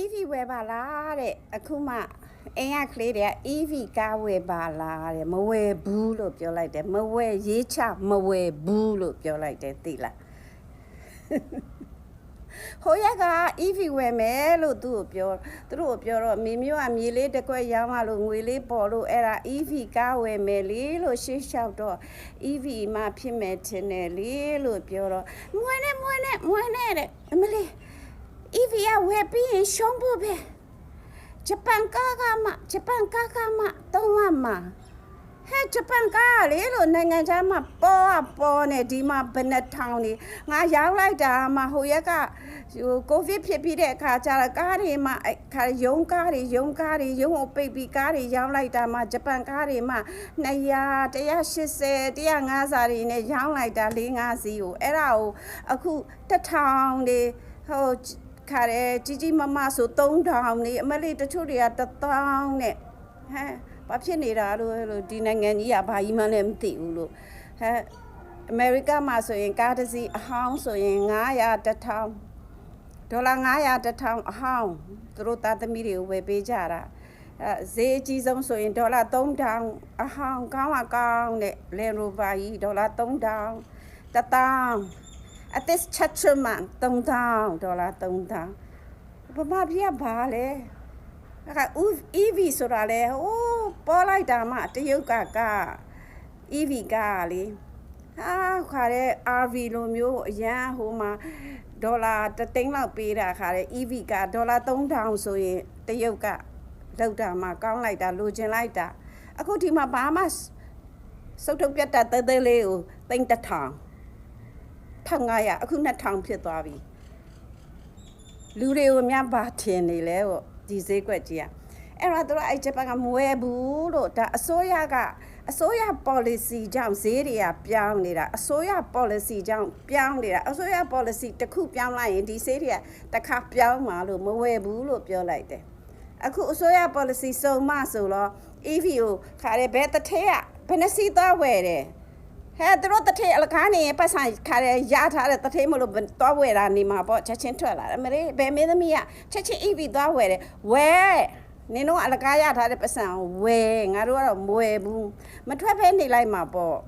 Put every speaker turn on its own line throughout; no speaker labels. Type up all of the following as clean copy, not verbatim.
EV ဝယ်ပါလားတဲ့အခုမှအိမ်ကကလေးတွေက EV ကားဝယ်ပါလားတဲ့မဝယ်ဘူးလို့ပြောလိုက်တယ်မဝယ်ရေးချမဝယ်ဘူးလို့ပြောလိုက်တယ်သိလားဟိုရက်က EV ဝယ်မယ်လို့သူ့ကိုပြောတော့မိမျိုးကမြေလေးတစ်ခွက်ရောင်းရလို့ငွေလေးပေါ်လို့အဲ့ဒါ EV ကားဝယ်မယ်လေလို့ရှေ့လျှောက်တော့ EV မှဖြစ်မယ်ထင်တယ်လေလို့ပြောတော့မွေးနဲ့တဲ့အမလေးEV ဝယ်ပြီးရင်ရှုံးဖို့ပဲဂျပန်ကားကမှသုံးရမှာဟဲ့ဂျပန်ကားလေလို့နိုင်ငံခြားမှာပေါ်နေဒီမှာဘယ်နှထောင်နေငါရောက်လိုက်တာမှဟိုရက်ကကိုဗစ်ဖြစ်ပြီးတဲ့အခါကျတော့ကားတွေမှာခါရုံကားတွေရုံကိုပိတ်ပြီးကားတွေရောင်းလိုက်တာမှဂျပန်ကားတွေမှာ200 180 150တွေနဲ့ရောင်းလိုက်တာ4-5စီးကိုအဲ့ဒါကိုအခု1000တွေဟိုခါရဲကြီးမဆို3000နေအမလေးတချို့တွေက1000နဲ့ဟမ်ဘာဖြစ်နေတာလို့ဒီနိုင်ငံကြီးကဘာကြီးမှလည်းမသိဘူးလို့ဟဲ့အမေရိကမှာဆိုရင်ကားတစ်စီးအဟောင်းဆိုရင်900 $1000 900 $1000အဟောင်းသူတို့သားသမီးတွေကိုဝယ်ပေးကြတာဈေးအကြီးဆုံးဆိုရင်$3000အဟောင်းကောင်းတဲ့ Land Rover ကြီး$3000 1000အသစ်ချက်ချမန်$3000ဘာမှပြပါလဲအခါ EV ဆိုတာလေဟိုးပေါ်လိုက်တာမှတရုတ်က EV ကားလေဟာခါတဲ့ RV လိုမျိုးအရန်ဟိုမှာ$1သိန်းလောက်ပေးတာခါတဲ့ EV က$3000ဆိုရင်တရုတ်ကလောက်တာမှကောင်းလိုက်တာလိုချင်လိုက်တာအခုဒီမှာဘာမှစုပ်ထုတ်ပြတ်တာသေးလေးကို$1000 အခု2000ဖြစ်သွားပြီလူတွေကိုများဘာထင်နေလဲပေါ့ဒီဈေးကွက်ကြီးอ่ะအဲ့တော့သူတို့အဲ့ဂျပန်ကမဝယ်ဘူးလို့ဒါအစိုးရ policy ကြောင့်ဈေးတွေကပြောင်းနေတာအစိုးရ policy ကြောင့်ပြောင်းနေတာအစိုးရ policy တစ်ခုပြောင်းလိုက်ရင်ဒီဈေးတွေကတစ်ခါပြောင်းမှာလို့မဝယ်ဘူးလို့ပြောလိုက်တယ်အခုအစိုးရ policy စုံမဆိုတော့ EV ကိုခါရဲဘယ်တစ်ထည့်ဘယ်နှစီးသွားဝယ်တယ်ဟဲ့သူတို့တထေးအလကားနေပတ်ဆိုင်ခါရရထားတဲ့တထေးမလို့သွားဝယ်တာနေမှာပေါ့ချက်ချင်းထွက်လာတယ်မလေးဘယ်မင်းသမီးကချက်ချင်း EV သွားဝယ်တယ်ဝယ်နင်တို့အလကားရထားတဲ့ပတ်စံဝယ်ငါတို့ကတော့မဝယ်ဘူးမထွက်ဖဲနေလိုက်မှာပေါ့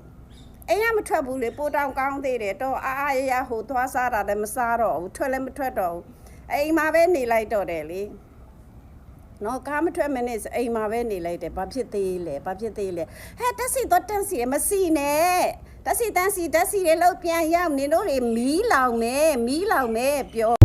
အိမ်ကမထွက်ဘူးလေပိုတောင်ကောင်းသေးတယ်တော့အားရဟိုသွားစားတာလည်းမစားတော့ဘူးထွက်လည်းမထွက်တော့ဘူးအိမ်မှာပဲနေလိုက်တော့တယ်လေနော်ကားမထွက်မနဲ့အိမ်မှာပဲနေလိုက်တယ်ဘာဖြစ်သေးလဲဟဲ့တက်စီတော့တန်းစီမစီနဲ့တက်စီတန်းစီတွေလောက်ပြန်ရောက်နေတို့တွေမီးလောင်မယ်ပြော